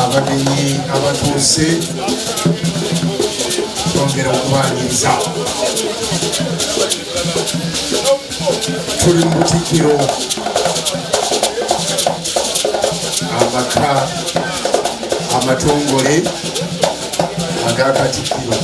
Abamenyi abatuuse twongera okubaaniriza tuli mu Katikiro amaka amatongole aga Katikiro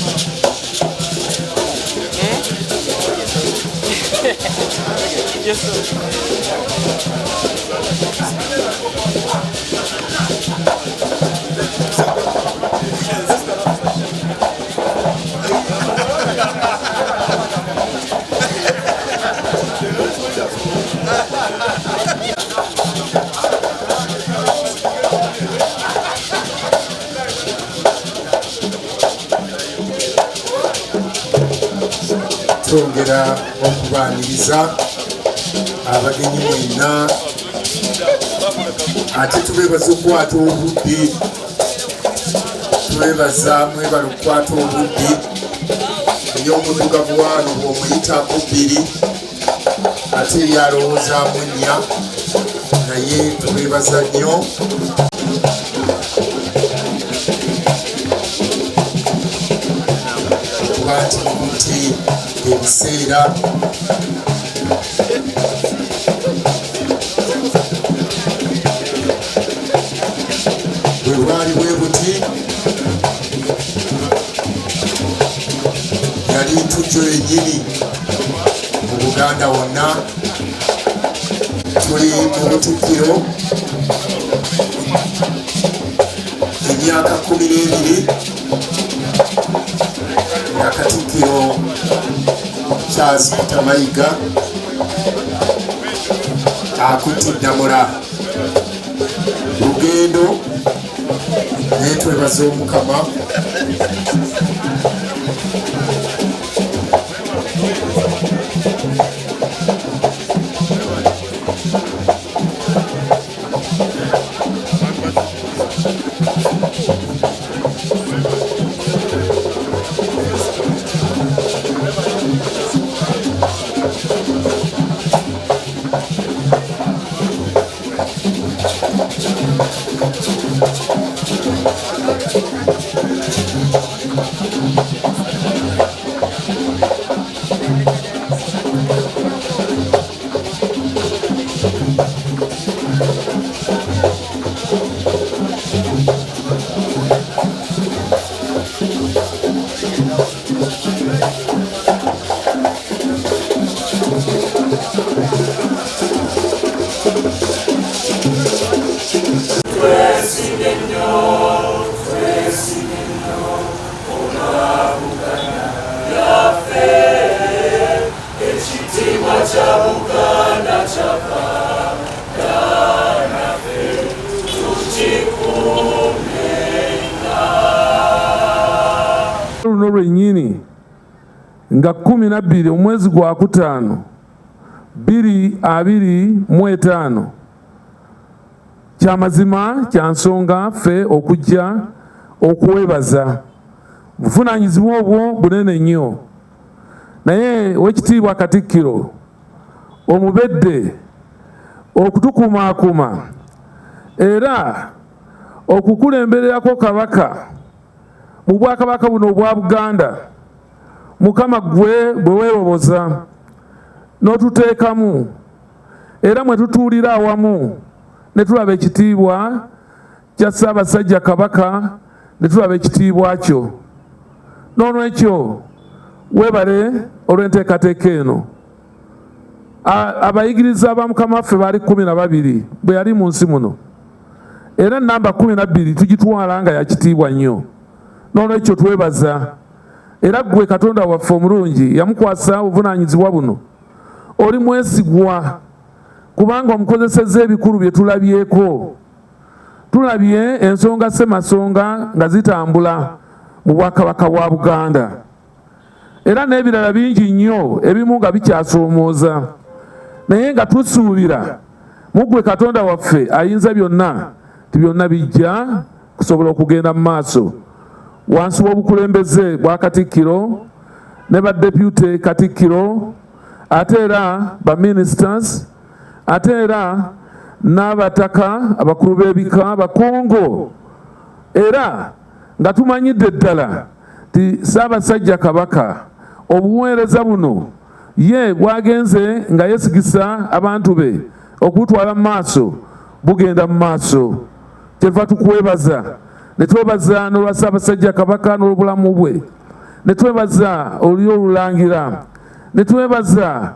twongera okubaaniriza abagenyi mwenna ate tubeebaza okukwata obudde twebaza mwebala okukwata obudde ey'omuddugavu wano bw'omuyitako bbiri ate yalowoozaamu nnya naye twebaza nnyo okuba nti muti ebiseera bwe bwali bwe buti yali ntujjo yennyini mu Buganda wonna tuli mu Katikiro emyaka 12 ya Katikiro Mayiga akutte Ddamula lugendo naye twebaza Omukama luno lwennyini nga 12 omwezi gwa Kutaano 2025 kya mazima kya nsonga ffe okujja okuwebaza buvunaanyizibwa obwo bunene nnyo naye w'ekitiibwa Katikiro omubedde okutukumaakuma era okukulembererako Kabaka mu Bwakabaka buno obwa Buganda Mukama gwe bwe weeroboza n'otuteekamu era mwe tutuulira awamu ne tulaba ekitiibwa kya Ssaabasajja Kabaka ne tulaba ekitiibwa kyo. Noolwekyo webale olw'enteekateeka eno. Abayigiriza ba Mukama waffe baali 12 bwe yali mu nsi muno, era namba 12 tugitwala nga yakitiibwa nnyo. Noolwekyo twebaza, era ggwe Katonda waffe omulungi yamukwasa obuvunaanyizibwa buno. Oli mwesigwa kubanga omukozesezza ebikulu bye tulabyeko. Tulabye ensonga ssemasonga nga zitambula mu Bwakabaka bwa Buganda, era n'ebirala bingi nnyo ebimu nga bikyasoomooza, naye nga tusuubira mu ggwe Katonda waffe ayinza byonna ti byonna bijja kusobola okugenda mu maaso wansi w'obukulembeze bwa Katikiro ne badepute Katikiro, ate era baministers, ate era n'abataka abakulu b'ebika bakungu, era nga tumanyidde ddala ti Ssaabasajja Kabaka obuweereza buno ye bwagenze nga yeesigisa abantu be okutwala mu maaso bugenda mu maaso. Kyeva tukwebaza, ne twebaza n'olwa Ssaabasajja Kabaka n'olw'obulamu bwe, ne twebaza oli olulangira, ne twebaza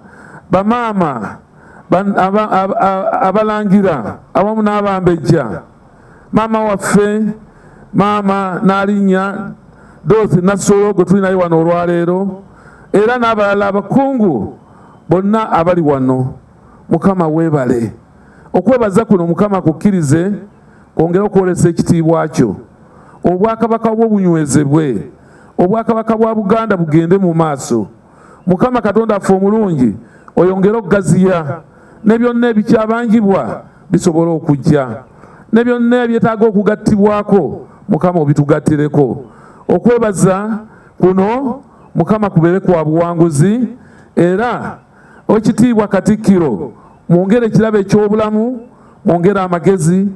bamaama abalangira awamu n'abambejja, maama waffe maama n'alinnya Dorothy Nassolo gwe tuli naye wano olwaleero, era n'abalala abakungu bonna abali wano. Mukama weebale. Okwebaza kuno Mukama kukkirize kwongera okwolesa ekitiibwa kyo. Obwakabaka bwo bunywezebwe, obwakabaka bwa Buganda bugende mu maaso. Mukama Katonda waffe omulungi oyongere okugaziya, ne byonna ebikyabangibwa bisobole okujja, ne byonna ebyetaaga okugattibwako Mukama obitugattireko. Okwebaza kuno Mukama kubeere kwa buwanguzi, era ekitiibwa Katikiro mwongere ekirabo eky'obulamu, mwongere amagezi,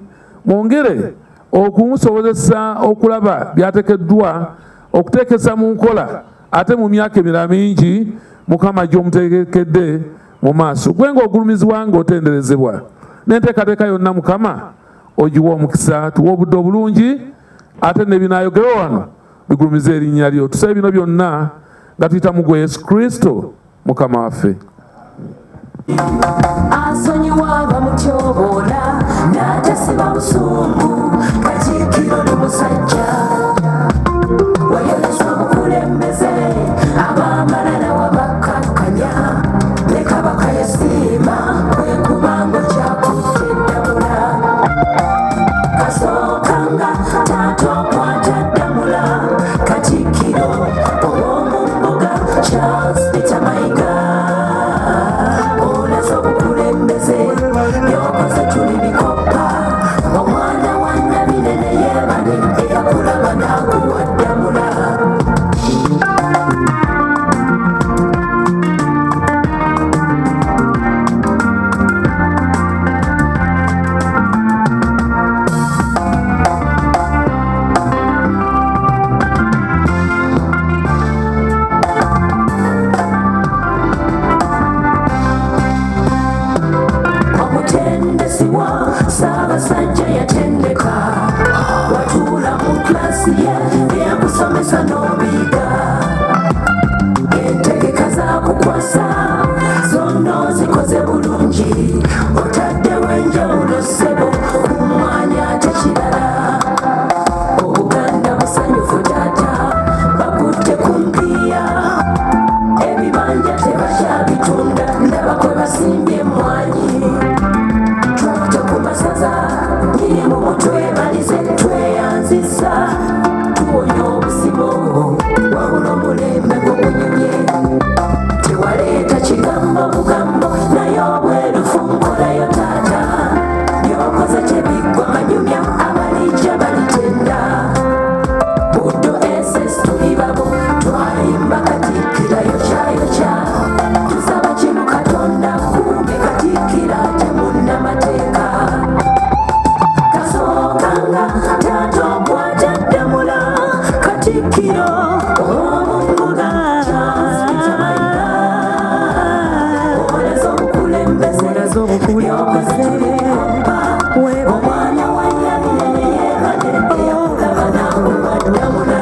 mwongere okumusobozesa okulaba byateekeddwa okuteekesa mu nkola, ate mu myaka emirala mingi Mukama gy'omuteekedde mu maaso. Gwe ng'ogulumizibwa ng'otenderezebwa, n'enteekateeka yonna Mukama ogiwa omukisa. Tuwa obudde obulungi, ate ne binaayogerwa wano bigulumize erinnya lyo. Tusaba bino byonna nga tuyita mu gwe Yesu Kristo Mukama waffe. Asonyiwa bamutyoboola n'atasiba busungu, Katikiro n'omusajja wayoleswa bukulembeze, abamalala wabakkakkanya, ne Kabaka yasiima kwekubanga kyakutte ddamula. Kasookanga taata okwata ddamula, Katikiro ow'omu mbuga Charles Peter Mayiga. Yokoze tuli bikopa, omwana wa Nabinene yeebale, eyakulaba n'akuwa ddamula. Ssaabasajja yatendeka, watuula mu klasi ye eyakusomesa n'obiyiga. Entegeka zakukwasa zonna ozikoze bulungi, otaddewo enjawulo ssebo ku mwanya ate kirala. Obuganda busanyufu taata, bakutte ku mpiya, ebibanja tebakyabitunda, ndaba kwe basimbye emmwanyi. Nyiri mu mutwe balize tweyanzisa, tuwonya obusibo wabula omulembe gw'obunyumye. Tewaleeta kigambo bugambo, naye obwerufu nkolayo taata. Byokoze tebiggwa manyumya, abalijja balitenda. Buddo SS tuli babo, twayimba Katikira yokyayokya. Tusaba kino Katonda kumbe Katikira temunnamateeka. Taata okwata ddamula, Katikiro omumbuga oleza obukulembeze, omwana wa Nabinene yeebale, eyakulaba n'akuwa ddamula.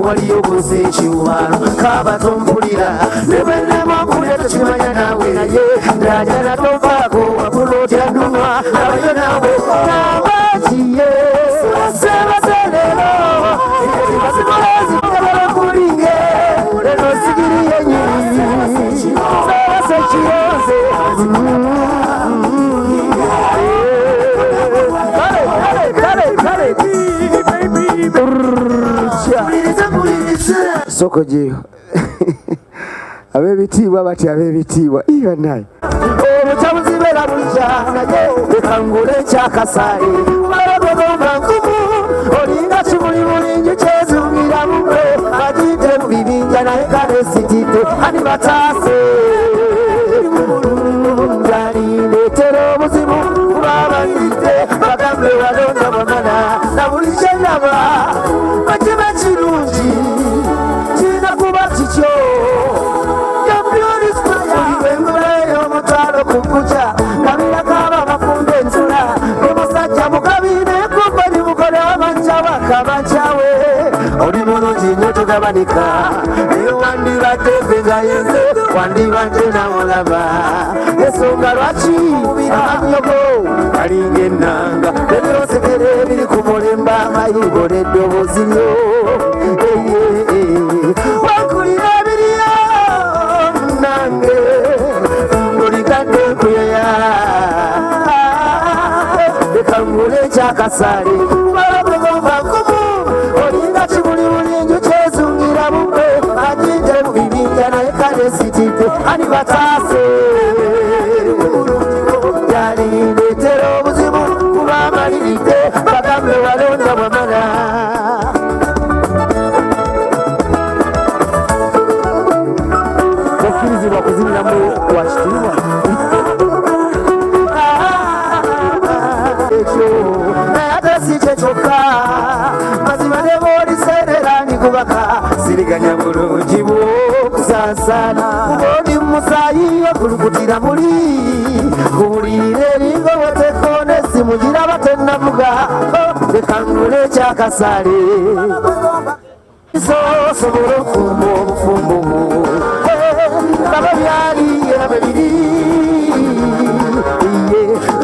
waliyo guze ekiwalo kaba tompulira ne bwennema mpulira tokimanya naawe naye ndajana tovaako wabula otya nnunwa abayo naawe nabakiye sebaserero bazimuleziabalakulinge leno sigiri yenyini sebasekiyoze soko jeyo ab'ebitiibwa bati ab'ebitiibwa iyo naye obutabuzibera bujja naye ekangula ekyakasaale balagogomba nkumu olinga kimuli bulingi kyezungira mumwe bagite mu bibinja naye kale sitidde ani bataase njalindeetera obuzibu kuba abazidde bagambe walonda bamala na buli kyenaba bakiba kirungi kina kuba kikyo y'omutwalo ku kuca kabira kaba bafumba ensula omusajja mukabine kumbali mukole abajja bakabacawe oli mulungi nnyo togabanika eyo wandibadde fenga yenze wandibadde nawolaba ensonga lwaki amyogo kalinga ennanga ebyosekere ebiri ku mulemba amayigo n'eddoboozi lyo wakulira ebiriyo nange olikadde nkuyeya ekangula ekyakasaale balagogomba nkumu olinga kimuli bulingi kyezungira bumwe aginte mu bibinja naye kale sitidde ani bataase yalindeetera obuzibu kuba amaliridde bagambe walonda bwamala okkirizibwa kuziniramu wakitiibwa ekyo naye ate si kye kyokka mazima ne booliseerera nikubaka siriganya bulungi bwokusaasaana kubaoni mumusaayi okulukutira muli kuwulire eringa wetekone essimu giraba tennavuga ekangula ekyakasaale sosobola okufumba obufumbo baba byali era bebiri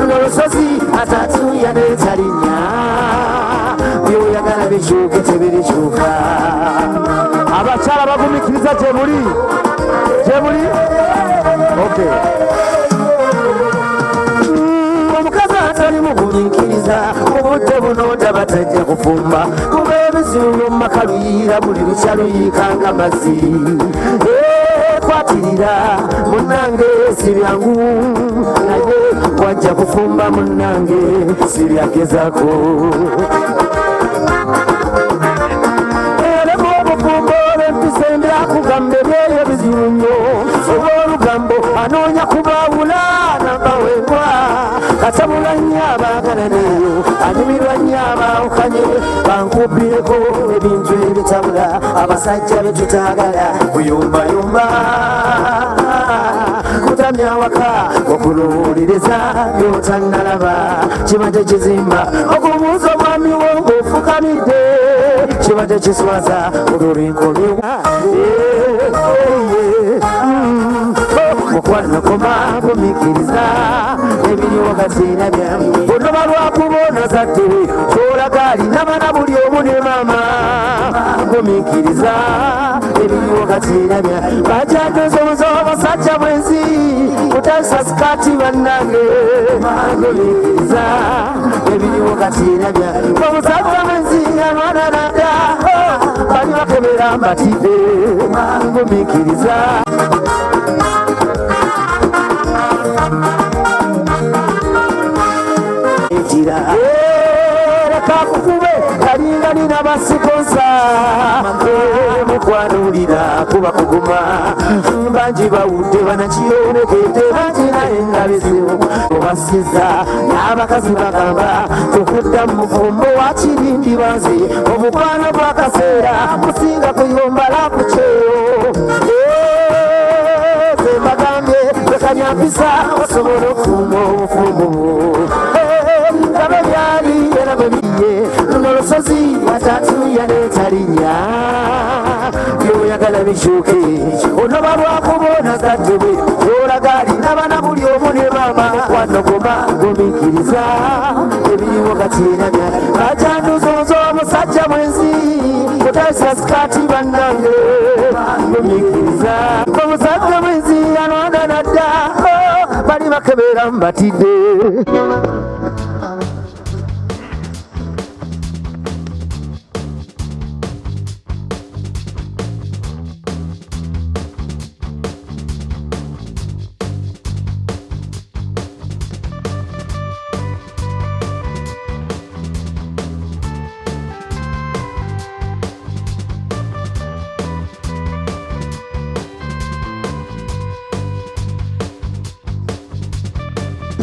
n'olusozi atatuya n'etalinya byoyagala bikyuke tebirikyuka abakyala bagumikiriza gyemuli okay omukazi atali mugumiikiriza obudde buno ndaba tajja kufumba kuba ebizibu mu maka luyiira buli lukya luyiikanga mazzi kwatirira munnange si byangu naye wajja kufumba munnange si byagezaako eremu obufumbo olw'empisa embyakugamba ebyeyo bizibu nnyo olw'olugambo anoonya kubaawula nambawengwa katabula nnyo abaagala neeyo anyumirwa nnyo abaawukanye bankubireko ebintu ebitabula abasajja betutaagala kuyumbayumba kutamya waka okuluwuliriza byotannalaba kibadde kizimba okumuuza omwami wo ng'ofukamidde kibadde kiswaza olulwinkomyewa mukwanakoma gumikiriza ebiri wakati nabyamu oluba lwakubona zaddewe kyolaga alinamana buli omu ne maama gumikiriza ebiri wakati nabyamu bajjajozobuza abasajja bwensi kutasa sikati bannange gumikiriza ebiri wakati nabyamu omusajja bwensi anwananada bali bakebera mbatidde gumikiriza leka kukube kalinga nina basikonsa mukwatulira kuba kuguma bangi bawudde banakiyonekete bagina engabizibu obasiza n'abakazi bagamba okudda mu mufumbo wa kirindi banze omukwano gw'akaseera kusinga kuyomba lakukyeo zembagambye bekanyambisa osobola okufumba obufumu ngaba byali era bebiye luno lusozi atatu yaneetalinya byoyagala bikyuke onoba lwakubona zaddebe yolagali nabana buli omu ne maama kwanogoma gomikiriza ebiriwo katinamya ajanduzozo omusajja mwenzi kutaisa sikati bannange gomikiriza omusajja mwenzi anonda nadda bali bakebera mbatidde.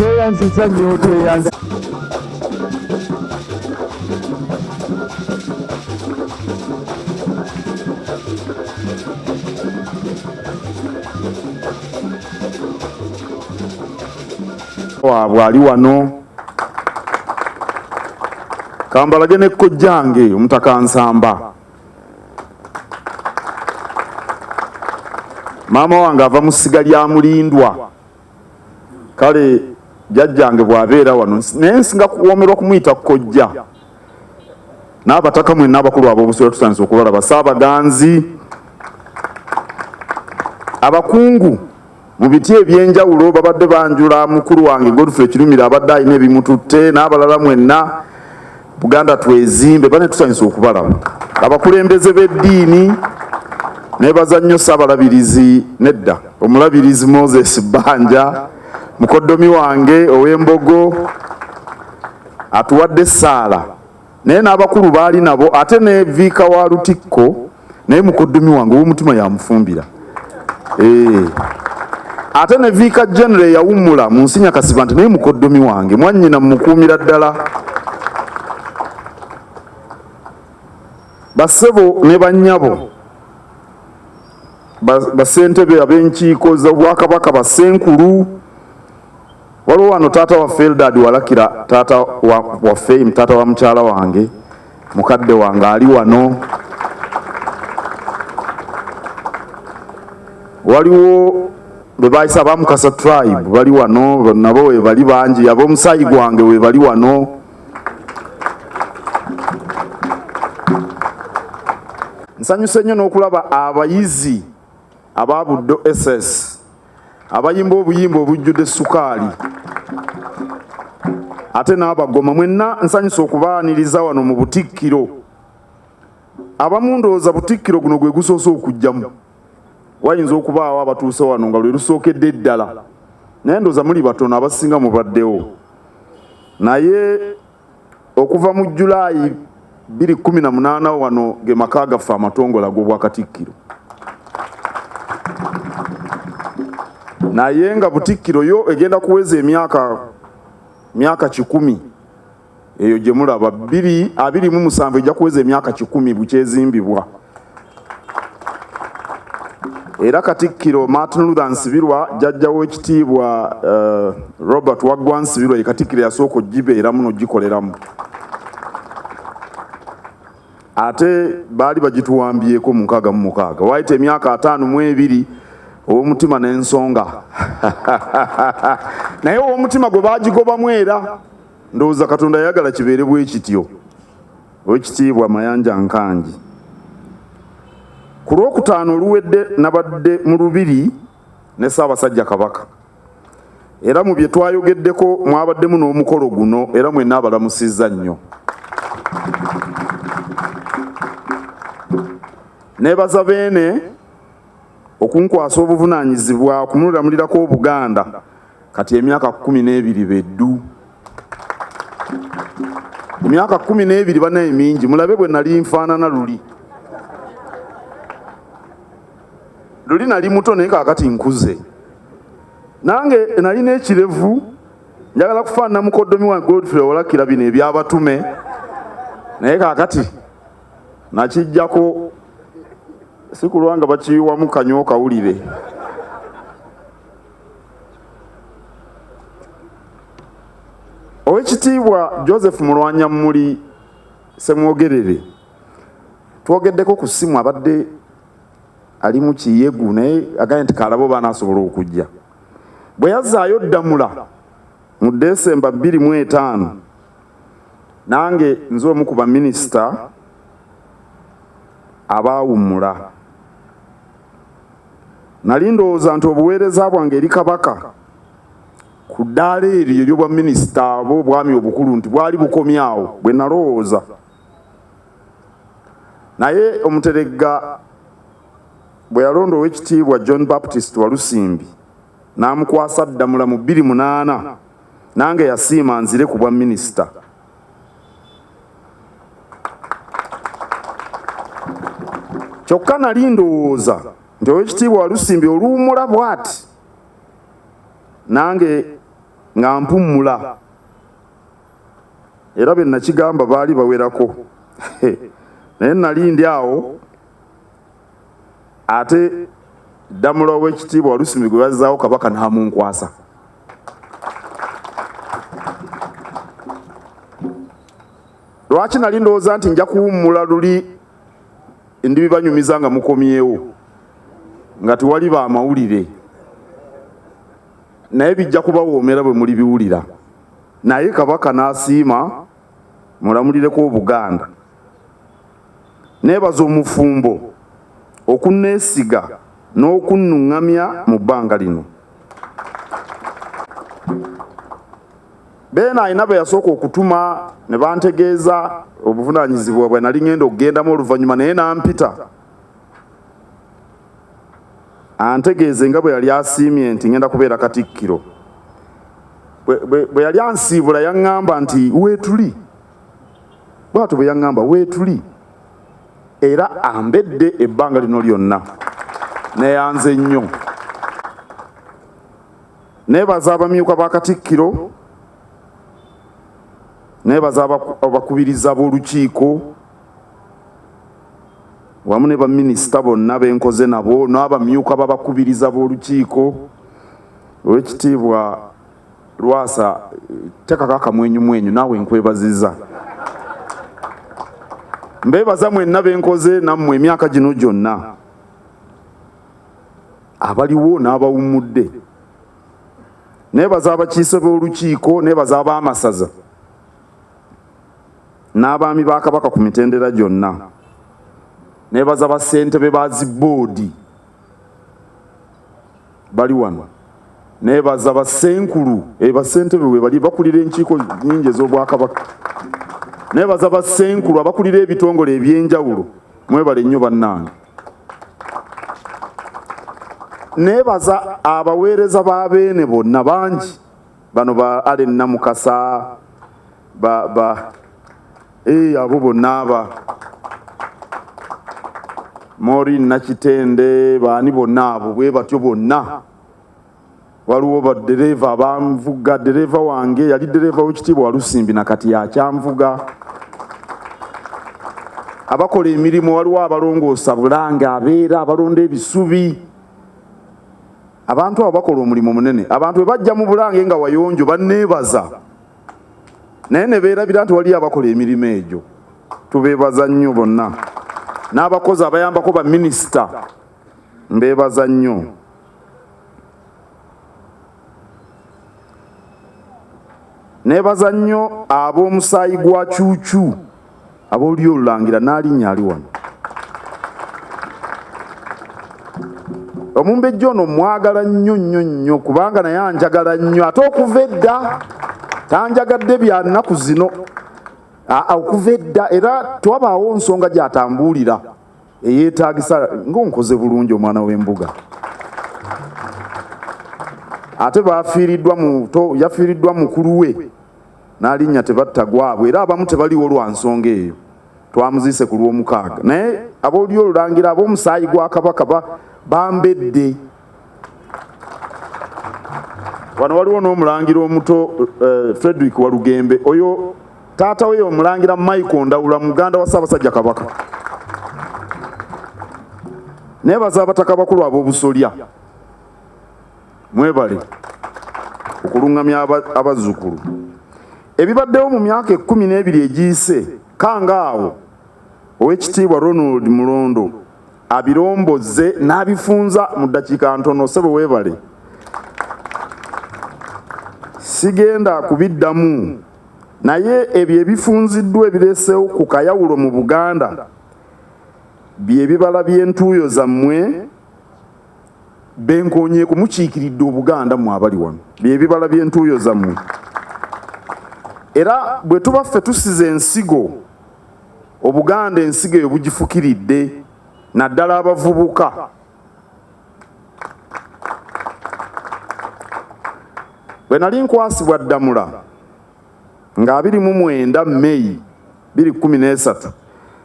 Teyanziza nnyo teyanza waabwe ali wano kambalage ne kojjange omutaka Nsamba maama wange ava mu ssiga lya Mulindwa kale jjajjange bw'abeera wano naye nsinga kuwoomerwa kumuyita kojja n'abataka mwenna abakulu ab'obusuula tusanyusa okubalaba Saabaganzi abakungu mu biti ebyenjawulo babadde banjula mukulu wange Godfrey Kirumira abadde alina ebimututte n'abalala mwenna Buganda twezimbe bane tusanyusa okubalaba abakulembeze b'eddiini nebaza nnyo Ssaabalabirizi nedda omulabirizi Moses Banja mukoddomi wange ow'Embogo atuwadde essaala naye n'abakulu baali nabo ate ne viika wa Lutikko naye mukoddomi wange ow'omutima yamufumbira ate ne viika general yawummula mu nsi Nyakasiba nti naye mukoddomi wange mwannyina mmukuumira ddala bassebo ne bannyabo bassentebe ab'enkiiko z'Obwakabaka bassenkulu waliwo wano taata waffe Eldad Walakira taata waffe taata wa mukyala wange mukadde wange ali wano waliwo be bayisa abamukasa tribe bali wano nabo we bali bangi ab'omusaayi gwange we bali wano nsanyuse nnyo n'okulaba abayizi aba Buddo SS abayimba obuyimba obujjudde sukaali ate n'abagoma mwenna nsanyusa okubaaniriza wano mu Butikkiro abamu ndowooza Butikkiro guno gwe gusoose okujjamu wayinza okubaawo abatuuse wano nga lwe lusookedde eddala naye ndowooza muli batono abasinga mubaddewo naye okuva mu Julaayi 2018 wano ge maka gaffe amatongola g'obwa Katikkiro naye nga Butikkiro yo egenda kuweza emyaka 100 eyo gye mulaba 27 ejja kuweza emyaka 10 bukyezimbibwa era Katikkiro Martin Luther Nsibirwa jjajja w'ekitiibwa Robert Waggwa Nsibirwa ye Katikkiro yasooka ogibeeramu n'ogikoleramu ate baali bagituwambyeko mu 66 wayita emyaka 52 ow'omutima n'ensonga naye ow'omutima gwe baagigobamu era ndowooza Katonda yayagala kibeere bwe kityo ow'ekitiibwa Mayanja Nkangi ku Lwokutaano oluwedde nabadde mu Lubiri ne Ssaabasajja Kabaka era mu bye twayogeddeko mwabaddemu n'omukolo guno era mwenna abalamusizza nnyo nebaza beene okunkwasa obuvunaanyizibwa okumulamulirako Obuganda kati emyaka 12 beddu emyaka 12 banaye mingi mulabe bwe nali nfaanana luli luli nali muto naye kaakati nkuze nange nalina ekirevu njagala kufaanana mukoddomi wa Godfrey olakira bino ebyabatume naye kaakati nakijjako si kulwanga bakiyiwamu kanyo kawulire. Owekitiibwa Joseph Mulwanyammuli Semwogerere twogeddeko ku ssimu abadde ali mu kiyegu naye agambye nti kalabo banaasobola okujja. Bwe yazzaayo ddamula mu Desemba 25 nange nze omu ku baminisita abaawummula. Nali ndowooza nti obuweereza bwange eri Kabaka ku ddaala eryo ery'obwa minisita obwami obukulu nti bwali bukomyawo bwe nalowooza. Naye Omuteregga bwe yalonda Oweekitiibwa John Baptist Walusimbi n'amukwasa ddamula mu 28 nange yasiima nzire ku bwa minisita. Kyokka nali ndowooza nti Oweekitiibwa Walusimbi oluwummula bw'ati nange nga mpummula era be nakigamba baali bawerako naye nali ndi awo ate ddamula Oweekitiibwa Walusimbi gwe bazzaawo Kabaka n'amunkwasa. Lwaki nali ndowooza nti nja kuwummula luli ndibibanyumiza nga mukomyewo nga tewali baamawulire naye bijja kubawoomera bwe muli biwulira. Naye Kabaka n'asiima mulamulireko Obuganda. Neebaza omufumbo okunneesiga n'okunnuŋŋamya mu bbanga lino. Beena alina be yasooka okutuma ne bantegeeza obuvunaanyizibwa bwe nali ngenda okugendamu oluvannyuma naye n'ampita antegeeze nga bwe yali asiimye nti ngenda kubeera Katikiro. Bwe yali ansiibula yaŋŋamba nti weetuli, bw'atyo bwe yaŋŋamba weetuli, era ambedde ebbanga lino lyonna neeyanze nnyo. Neebaza abamyuka ba Katikiro, neebaza abakubiriza b'olukiiko wamu ne baminisita bonna benkoze nabo n'abamyuka b'abakubiriza b'olukiiko. Oweekitiibwa Lwasa tekako akamwenyumwenyu naawe nkwebaziza. Mbeebaza mwenna benkoze nammwe emyaka gino gyonna abaliwo n'abawummudde. Neebaza abakiise b'olukiiko, neebaza ab'amasaza n'abaami ba Kabaka ku mitendera gyonna. Neebaza bassentebe ba ziboodi bali wano. Neebaza bassenkulu bassentebe we bali bakulira enkiiko nnyingi ez'Obwakabaka. Neebaza bassenkulu abakulira ebitongole eby'enjawulo, mwebale nnyo bannange. Neebaza abaweereza b'abeene bonna bangi bano ba Allen Namukasa abo bonna aba Maureen Nakitende baani bonna abo bwe batyo bonna. Waliwo baddereeva abanvuga. Ddereeva wange yali ddereeva w'ekitiibwa Walusimbi nakati yakyamvuga. Abakola emirimu waliwo abalongoosa Bulange abeera, abalonda ebisubi. Abantu abo bakola omulimu munene. Abantu bwe bajja mu Bulange nga wayonjo banneebaza naye ne beerabira nti waliyo abakola emirimu egyo. Tubeebaza nnyo bonna. N'abakozi abayambako baminisita mbeebaza nnyo. Neebaza nnyo ab'omusaayi gwa Cuucu abooli olulangira n'alinnya ali wano. Omumbejja ono mwagala nnyo nnyo nnyo kubanga naye anjagala nnyo ate okuva edda tanjagadde bya nnaku zino. Okuva edda era twabaawo nsonga gy'atambuulira eyeetaagisa ng'onkoze bulungi omwana w'embuga. Ate yafiiriddwa mukulu we n'alinnya tebatta gwabwe era abamu tebaliwo lwa nsonga eyo. Twamuziise ku lw'omukaaga naye abooli olulangira ab'omusaayi gwa Kabaka bambedde. Wano waliwo n'omulangira omuto Frederick Walugembe, oyo taata we omulangira Michael Ndawula, muganda wa Ssaabasajja Kabaka. Neebaza abataka bakulu ab'obusolya, mwebale okuluŋŋamya abazzukulu. Ebibaddewo mu myaka 12 egiyise kanga awo Oweekitiibwa Ronald Mulondo abiromboze n'abifunza mu ddakiika ntono. Ssebo weebale, sigenda kubiddamu, naye ebyo ebifunziddwa ebireesewo ku kayawulo mu Buganda bye bibala by'entuuyo zammwe benkoonyeeku. Mukiikiridde Obuganda mu abali wano, bye bibala by'entuuyo zammwe. Era bwe tuba ffe tusize ensigo, Obuganda ensigo eyo bugifukiridde, naddala abavubuka. Bwe nali nkwasibwa Ddamula nga 29 Mei 2013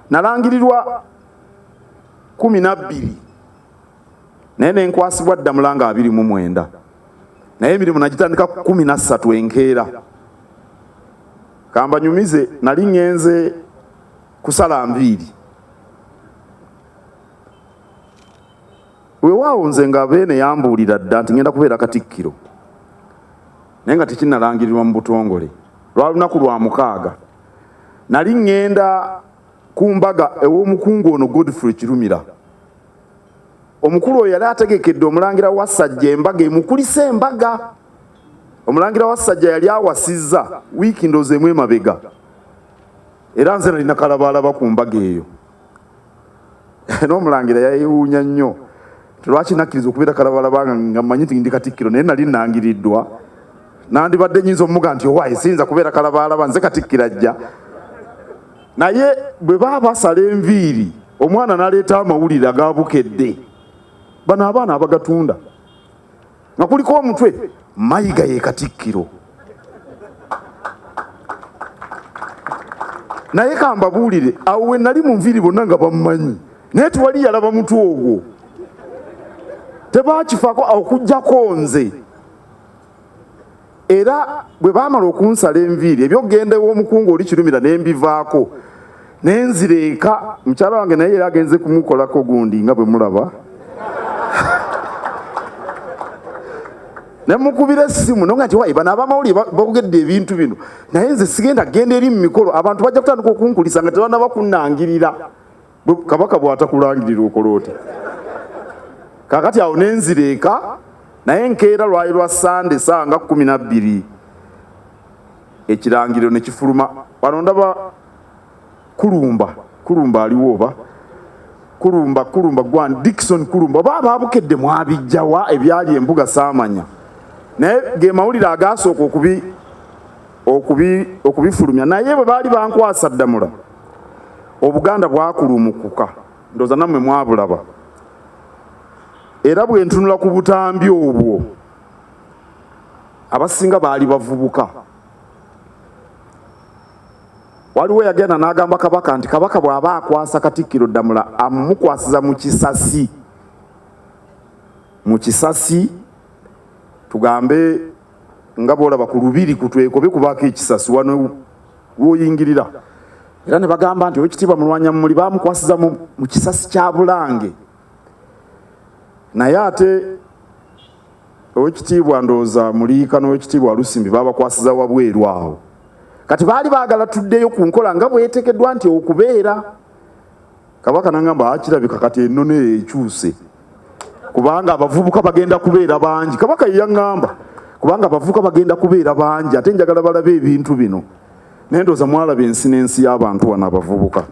nalangirirwa 12 naye ne nkwasibwa Ddamula nga 29, naye emirimu nagitandika 13 enkeera. Kambanyumize, nali ngenze kusala nviiri. Weewaawo nze nga beene yambuulira dda nti ngenda kubeera Katikiro, naye nga tekinnalangirirwa mu butongole. Lwa lunaku lwa 6 nali ŋŋenda ku mbaga ew'omukungu ono Godfrey Kirumira. Omukulu oyo yali ategekedde omulangira Wassajja embaga emukulisa embaga. Omulangira Wassajja yali awasizza wiiki ndowooza emu emabega, era nze nalina kalabalaba ku mbaga eyo. N'omulangira yayewuunya nnyo lwaki nakkiriza okubeera kalabalaba nga mmanyi nti ndi Katikkiro, naye nali nangiriddwa. Nandibadde nnyinza omuga nti owaaye siyinza kubeera kalabalaba, nze Katikkiro ajja. Naye bwe baba basala enviiri, omwana n'aleeta amawulire agabukedde. Bano abaana abagatunda nga kuliko omutwe Mayiga ye Katikkiro. Naye kambabuulire, awo we nali mu nviiri bonna nga bammanyi, naye tewali yalaba mutwe ogwo, tebakifaako okuggyako nze. Era bwe baamala okunsala enviiri, ebyokugenda ew'omukungu oli Kirumira ne mbivaako, ne nzireeka. Mukyala wange naye yali agenze kumukolako gundi nga bwe mulaba. Ne mukubira essimu nonga nti wayi bano abamawulire bakugedde ebintu bino, naye nze sigenda genda eri mu mikolo, abantu bajja kutandika okunkulisa nga tebannaba kunnangirira. Kabaka bw'atakulangirira okola oti. Kaakati awo ne nzireeka, naye nkeera lwali lwa Sande saa nga 12 ekirangiro ne kifuluma. Wano ndaba Kulumba aliwo oba Kulumba Gwan Dickson Kulumba baba abukedde mwabijjawa ebyali embuga saamanya, naye ge mawulire agasooka okubifulumya. Naye bwe baali bankwasa Ddamula, Obuganda bwakulumukuka, ndowooza nammwe mwabulaba. Era bwe ntunula ku butambi obwo, abasinga baali bavubuka. Waliwo yagenda n'agamba Kabaka nti Kabaka bw'aba akwasa Katikkiro Ddamula amukwasiza mu kisasi, tugambe nga bw'olaba ku lubiri kutwekobe kubaako ekisasi wano w'oyingirira. Era ne bagamba nti Oweekitiibwa Mulwanyammuli bamukwasiza mu kisasi kya Bulange. Naye ate Oweekitiibwa ndowooza Muliika n'Oweekitiibwa Lusimbi babakwasiza wabweru awo. Kati baali baagala tuddeyo ku nkola nga bweteekeddwa nti okubeera. Kabaka n'agamba akirabika kati ennono ekyuse, kubanga abavubuka bagenda kubeera bangi. Kabaka ye yaŋŋamba kubanga abavubuka bagenda kubeera bangi, ate njagala balabe ebintu bino. Naye ndowooza mwalaba ensi n'ensi y'abantu wano abavubuka.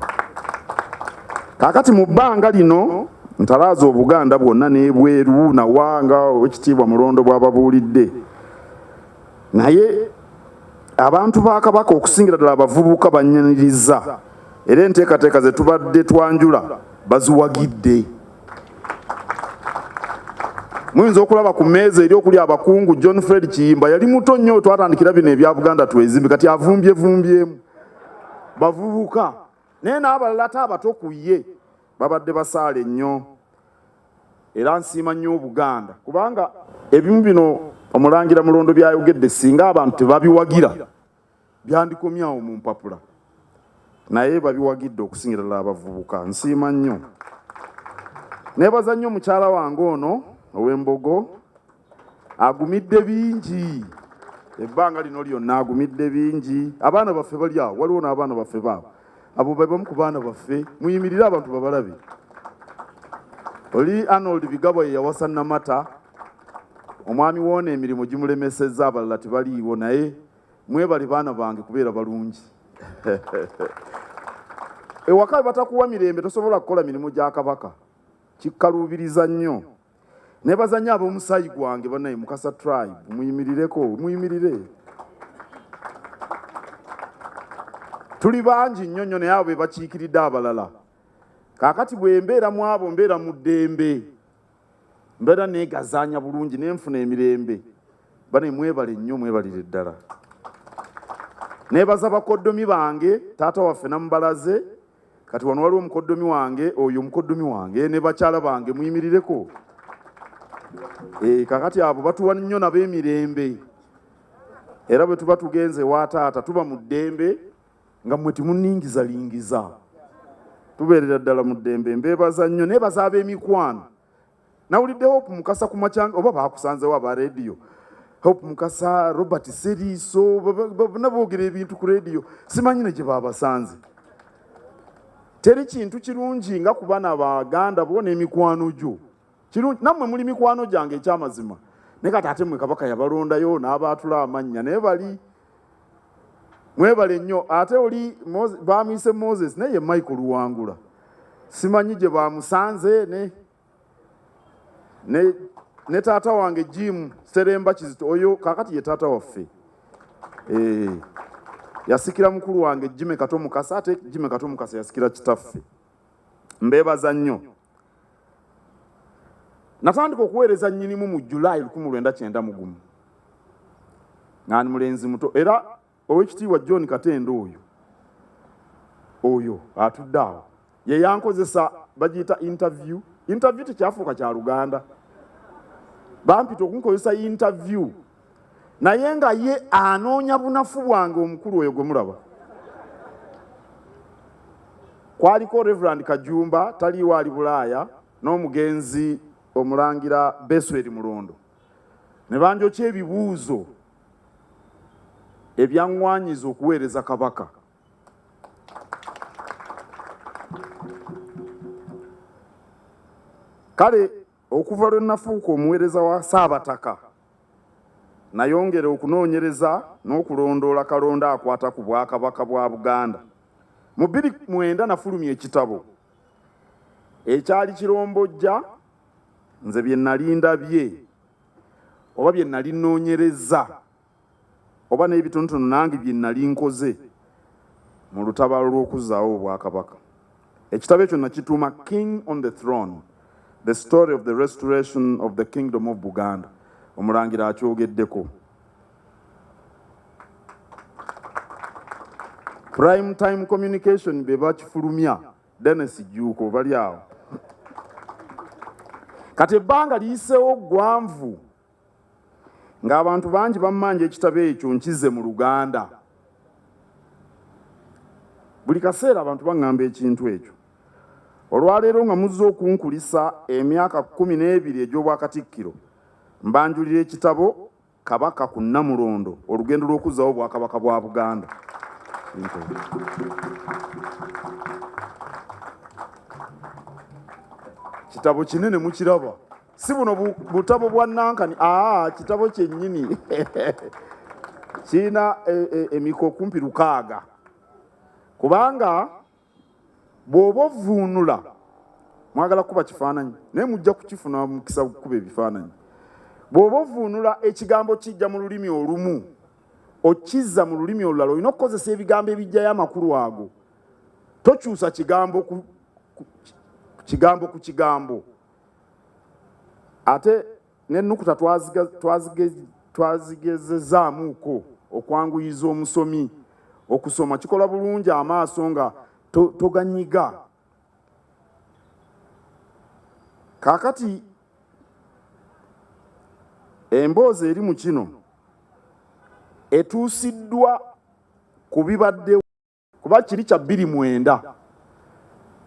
Kaakati mu bbanga lino ntalaaza Obuganda bwonna n'ebweru nawanga Oweekitiibwa Mulondo bw'ababuulidde. Naye abantu ba Kabaka okusingira ddala abavubuka bannyaniriza, era enteekateeka ze tubadde twanjula baziwagidde. Muyinza okulaba ku mmeeza eri okuli abakungu. John Fred Kiyimba yali muto nnyo twatandikira bino ebya Buganda twezimbi, kati avumbyevumbyemu bavubuka. Naye n'abalala ate abato ku ye babadde basaale nnyo era nsiima nnyo Obuganda kubanga ebimu bino Omulangira Mulondo byayogedde singa abantu tebabiwagira byandikomyawo mu mpapula naye babiwagidde okusingira ddala abavubuka nsiima nnyo neebaza nnyo mukyala wange ono ow'Embogo agumidde bingi ebbanga lino lyonna agumidde bingi abaana baffe bali awo waliwo n'abaana baffe baabo abo bamu ku baana baffe muyimirire abantu babalabe oli Arnold Bigabo ye yawasa Namata omwami woona emirimu gimulemesezza abalala tebaliiwo naye mwebale baana bange kubeera balungi ewaka batakuwa mirembe tosobola kukola mirimu gya Kabaka kikaluubiriza nnyo nebaza nnyo ab'omusayi gwange banaye Mukasa tribe muyimirire tuli bangi nnyo nnyo naye abo be bakiikiridde abalala kaakati bwe mbeera mu abo mbeera mu ddembe mbeera neegazaanya bulungi nenfuna emirembe banaye mwebale nnyo mwebalire ddala neebaza bakoddomi bange taata waffe Namubalaze kati wano waliwo omukoddomi wange oyo omukoddomi wange ne bakyala bange muyimirireko kakati abo batuwa nnyo nab'emirembe era bwe tuba tugenze wa taata tuba mu ddembe nga mmwe timunningizalingiza tubeerera ddala mu ddembe mbeebaza nnyo neebaza ab'emikwano nawulidde Hope Mukasa ku makyanga oba baakusanzewo aba rediyo Hope Mukasa Robert Seriiso naboogera ebintu ku rediyo simanyi ne gye baabasanze teri kintu kirungi nga ku baana Baganda bo n'emikwano gyo kirungi nammwe muli mikwano gyange ekyamazima naye kati ate mmwe Kabaka yabalondayo n'abaatula amannya naye bali mwebale nnyo ate oli baamuyise Moses naye Michael Luwangula simanyi gye baamusanze ne taata wange Jim Seremba Kizito oyo kakati ye taata waffe yasikira mukulu wange Jime Kato Mukasa ate Jime Kato Mukasa yasikira kitaffe mbeebaza nnyo natandika okuweereza nnyinimu mu July 1991 ng'ani mulenzi muto era ow'ekitiibwa John Katendo oyo atudde awo ye yankozesa bagiyita interview tekyafuuka kya Luganda bampita okunkozesa interview naye nga ye anoonya bunafu bwange omukulu oyo gwe mulaba kwaliko Reverend Kajumba taliiwo ali Bulaaya n'omugenzi Omulangira Besweri Mulondo ne banjokya ebibuuzo ebyaŋŋwanyiza okuweereza Kabaka kale okuva lwe nafuuka omuweereza wa Ssaabataka nayongera okunoonyereza n'okulondoola kalonda akwata ku Bwakabaka bwa Buganda mu 2009 nafulumya ekitabo ekyali kirombojja nze bye nali ndabye oba bye nali nnoonyereza oba n'ebitonotono nange bye nali nkoze mu lutabaalo lw'okuzzaawo Obwakabaka ekitabo ekyo nakituuma King on the Throne, the story of the restoration of the kingdom of Buganda. Omulangira akyogeddeko. Prime time communication be bakifulumya Dennis Juko bali awo kati ebbanga liyiseewo ggwanvu ng'abantu bangi bammanja ekitabo ekyo nkize mu Luganda buli kaseera abantu baŋŋamba ekintu ekyo olwaleero nga muzze okunkulisa emyaka 12 egy'Obwakatikkiro mbanjulira ekitabo Kabaka ku Namulondo olugendo lw'okuzzaawo Obwakabaka bwa Buganda. Kitabo kinene mukiraba si buno butabo bwa Nankani kitabo kyennyini kirina emiko kumpi 6 kubanga bw'oba ovuunula mwagala kuba kifaananyi naye mujja kukifuna mukisa kuba ebifaananyi bw'oba ovuunula ekigambo kijja mu lulimi olumu okizza mu lulimi olulala olina okukozesa ebigambo ebijjayo amakulu ago tokyusa kigambo ku kigambo ate n'ennukuta twazigezezaamuuko okwanguyiza omusomi okusoma kikola bulungi amaaso nga toganyiga Kakati emboozi eri mu kino etuusiddwa ku bibaddewo kuba kiri kya 29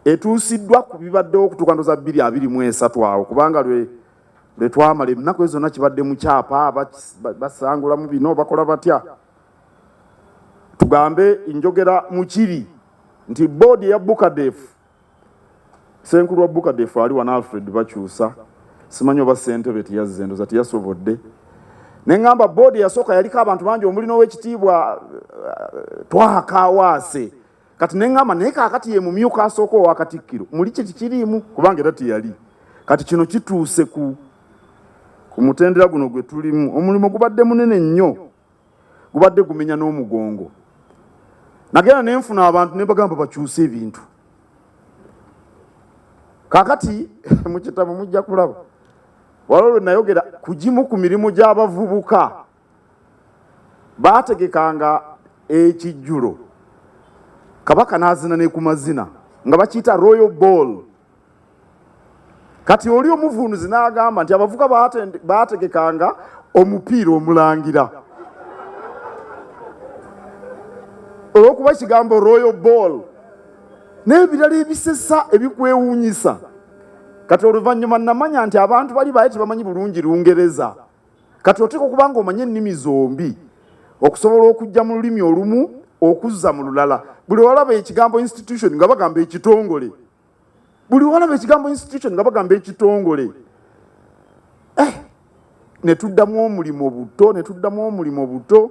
etuusiddwa ku bibaddewo okutuuka ndoza 2023 awo kubanga lwe twamala ennaku ezo zonna kibadde mu kyapa basangulamu bino bakola batya tugambe njogera mu kiri nti boodi ya Bukadefu senkulu wa Bukadefu ali wana Alfred bakyusa simanyi oba ssentebe teyazze ndoza teyasobodde neŋŋamba boodi yasooka yaliko abantu bangi omuli n'owekitiibwa twakawaase kati neŋŋamba naye kaakati ye mumyuka asooka owa Katikiro muli kiti kiriimu kubanga era teyali kati kino kituuse ku mutendera guno gwe tulimu omulimu gubadde munene nnyo gubadde gumenya n'omugongo nagenda nenfuna abantu ne bagamba bakyuse ebintu kaakati mu kitabo mujja kulaba waliwo nayogera kugimu ku mirimu gy'abavubuka baategekanga ekijjulo Kabaka n'azina ne ku mazina nga bakiyita Royal Ball kati oli omuvunuzi n'agamba nti abavuka baategekanga omupiira omulangira olw'okuba ekigambo Royal Ball n'ebirala ebisesa ebikwewuunyisa kati oluvannyuma namanya nti abantu bali baye tebamanyi bulungi Lungereza kati oteeka okuba nga omanye ennimi zombi okusobola okujja mu lulimi olumu okuzza mu lulala buli walaba ekigambo institution nga bagamba ekitongole buli walaba ekigambo institution nga bagamba ekitongole ne tuddamu omulimu buto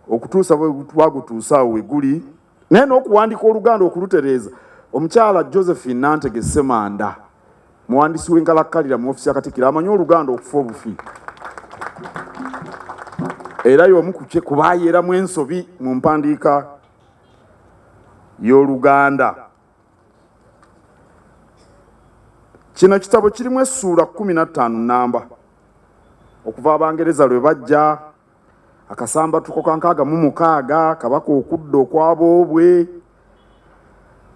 okutuusa bwe twagutuusa awo we guli naye n'okuwandika Oluganda okulutereeza omukyala Josephine Nantege Semanda muwandiisi w'enkalakkalira mu ofisi ya Katikiro amanyi Oluganda okufa obufi era y'omu ku baayeeramu ensobi mu mpandiika y'Oluganda. Kino kitabo kirimu essuula 15 namba okuva Abangereza lwe bajja akasambatuko ka 66 Kabaka okudda okwaboobwe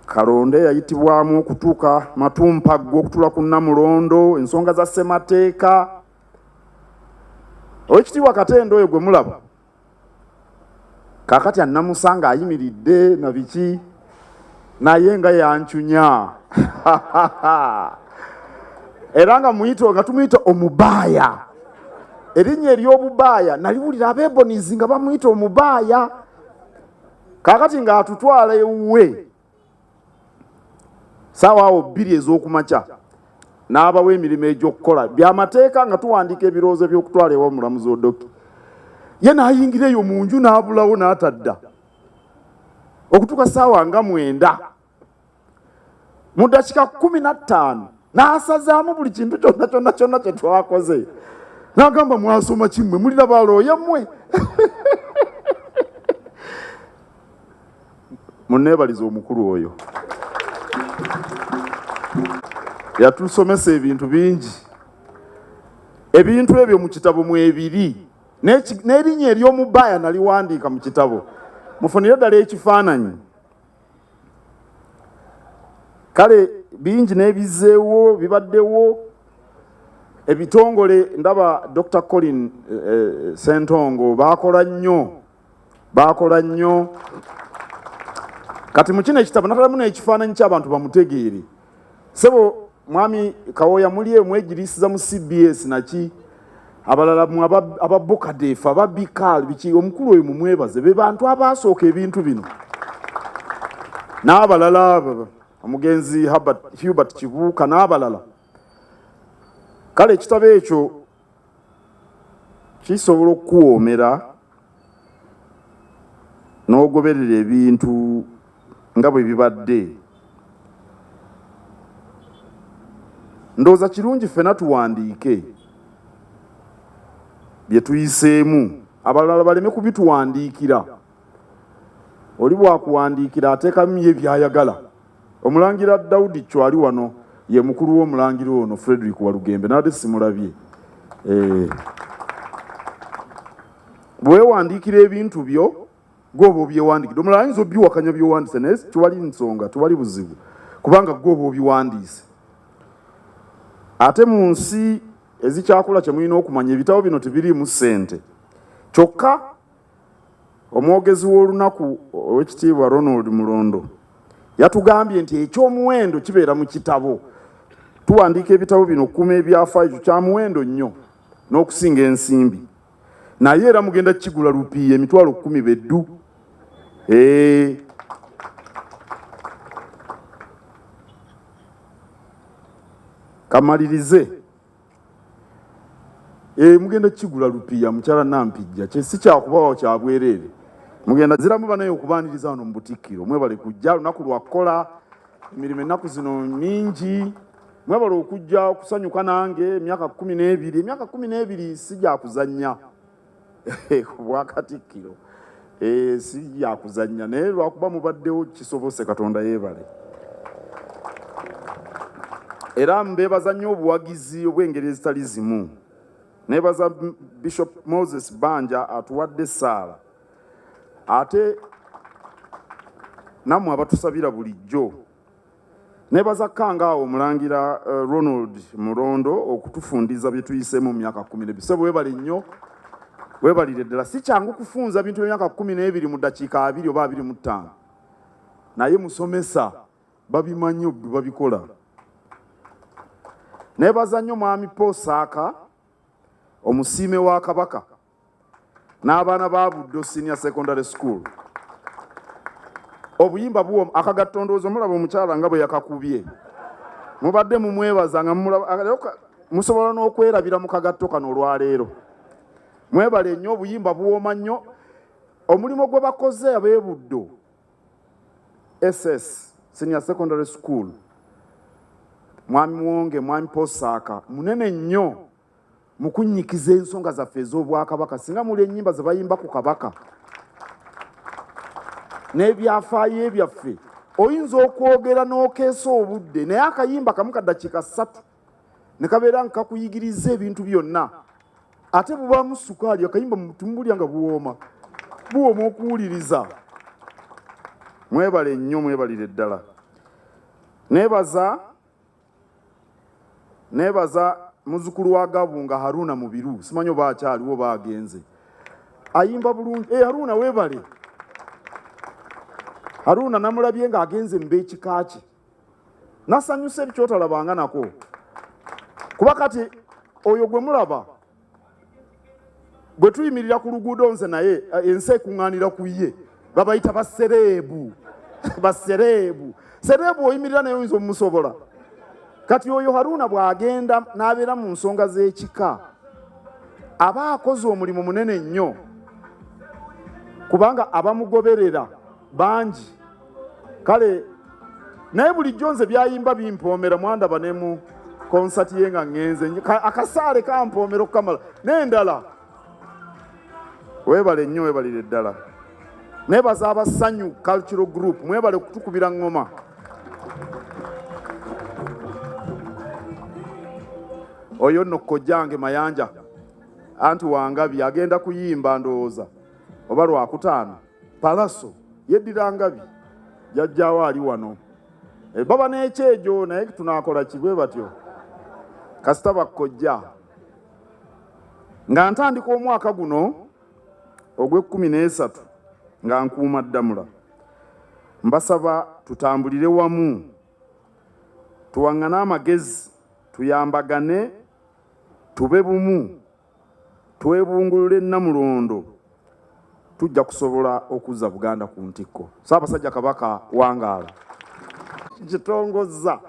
Kalonde yayitibwamu okutuuka Matumpaggwa okutula ku Namulondo ensonga za ssemateeka Owekitiibwa Katende oyo gwe mulaba kaakati annamusanga ayimiridde na biki naye nga yancunya era nga tumuyita omubaaya erinnya ery'obubaaya naliwulira abeebonizi nga bamuyita omubaaya kaakati ng'atutwala ewuwe saawa awo 2 ez'okumakya n'abawa emirimu egy'okukola byamateeka nga tuwandiika ebirowoozo by'okutwala ewa omulamuzi Odoki ye n'ayingira eyo mu nju n'abulawo n'atadda okutuuka saawa nga 9 mu ddakiika 15 n'asazaamu buli kintu kyonna kye twakoze n'agamba mwasoma kimmwe muliraba looya mmwe munneebaliza omukulu oyo yatusomesa ebintu bingi ebintu ebyo mu kitabo mwebiri n'erinnya ery'omubaaya naliwandiika mu kitabo mufunire ddala ekifaananyi kale bingi n'ebizzeewo bibaddewo ebitongole ndaba Dr. Colin Sentongo baakola nnyo kati mu kino ekitabo natalamu n'ekifaananyi ky'abantu bamutegeere sebo mwami Kawoya muli mwegirisiza mu CBS naki abalala mu ababukadefu ababikal biki omukulu oyo mumwebaze be bantu abasooka ebintu bino n'abalala omugenzi Hubert Kibuuka n'abalala kale ekitabo ekyo kisobola okuwoomera n'ogoberera ebintu nga bwe bibadde ndowooza kirungi ffena tuwandiike bye tuyiseemu abalala baleme kubituwandiikira oli bwakuwandiikira ateekamu ye byayagala omulangira Daudi Chwali wano ye mukulu w'omulangira ono Frederick Walugembe nade simulabye bwewandiikira ebintu byo gwoba obyewandiikidde omulala ayinza obiwakanya byowandiise naye tewali nsonga tewali buzibu kubanga gwoba obiwandiise ate mu nsi ezikyakula kye mulina okumanya ebitabo bino tebiriimu ssente kyokka omwogezi w'olunaku ow'ekitiibwa Ronald Mulondo yatugambye nti ekyomuwendo kibeera mu kitabo. Tuwandiika ebitabo bino okukuuma ebyafaayo kya muwendo nnyo n'okusinga ensimbi, naye era mugenda kigula rupiiya emitwalo 10 beddu. Kamalirize, mugenda kigula rupiiya mukyala Nampijja, kye si kyakubawa kya bwereere. Mugenda ziramu banaye okubaaniriza wano mu Butikkiro. Mwebale kujja lunaku lwakola emirimu ennaku zino mingi. Mwebale okujja okusanyuka nange emyaka 12. Emyaka 12 si gya kuzannya ku bwa Katikiro, si gya kuzannya naye lwakuba mubaddewo kisobose. Katonda yeebale. Era mbeebaza nnyo obuwagizi obw'engeri ezitali zimu. Neebaza Bishop Moses Banja atuwadde essaala, ate nammwe abatusabira bulijjo. Neebaza Kangaawo Omulangira Ronald Mulondo okutufundiza bye tuyiseemu mu myaka 12. Ssebo weebale nnyo, weebalire ddala. Si kyangu kufunza bintu by'emyaka 12 mu ddakiika 2 oba 25, naye musomesa babimanyi babikola. Neebaza nnyo Mwami Paul Saaka, omusiime wa Kabaka, n'abaana ba Buddo Senior Secondary School. Obuyimba buwo akagatondoozo mulaba omukyala nga bwe yakakubye. Mubadde mumwebaza nga musobola n'okwerabira mu kagatto kano olwaleero. Mwebale nnyo, obuyimba buwooma nnyo. Omulimu gwe bakoze ab'e Buddo SS Senior Secondary School, Mwami Mwonge, Mwami Paul Saaka munene nnyo mu kunnyikiza ensonga zaffe ez'Obwakabaka. Singa muli ennyimba ze bayimba ku Kabaka n'ebyafaayo ebyaffe, oyinza okwogera n'okeesa obudde, naye akayimba kamu ka ddakiika 3 ne kabeera nga kakuyigiriza ebintu byonna. Ate bubaamu sukaali, akayimba tumubulya nga buwooma okuwuliriza. Mwebale nnyo, mwebalire ddala. Neebaza muzzukulu wa Gabunga Haruna Mubiru, simanyi oba akyaliwo baagenze, ayimba bulungi. Haruna weebale. Haruna namulabye ng'agenze mu beekika kye, nasanyusa ebikyotalabanga nako, kuba kati oyo gwe mulaba bwe tuyimirira ku luguudo nze naye ensi ekuŋŋaanira ku ye, babayita basereebu. Basereebu, sereebu oyimirira naye oyinza omumusobola. Kati oyo Haruna bw'agenda n'abeera mu nsonga z'ekika, aba akoze omulimu munene nnyo, kubanga abamugoberera bangi. Kale naye bulijjo nze byayimba bimpoomera, mwandaba ne mu konsati ye nga ŋŋenze, akasaale kampoomera okukamala n'endala. Weebale nnyo, weebalire ddala. Neebaza Abasanyu Cultural Group, mwebale okutukubira ŋŋoma. Oyo nno Kojjange Mayanja anti wangabi agenda kuyimba ndowooza oba lwakutaano Palaso yeddira Ngabi jajjaawo ali wano. Baba n'ekyejo naye tunaakola kibwe batyo kasita bakkojja. Nga ntandika omwaka guno ogw'e13 nga nkuuma Ddamula, mbasaba tutambulire wamu, tuwaŋŋane amagezi, tuyambagane, tube bumu, twebungulule Namulondo, tujja kusobola okuzza Buganda ku ntikko. Ssaabasajja Kabaka wangaala. Nkitongozza.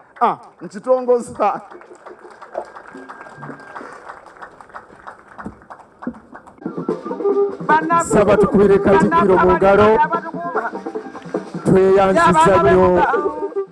Saba tukubire Katikiro mu ngalo, tweyanziza nnyo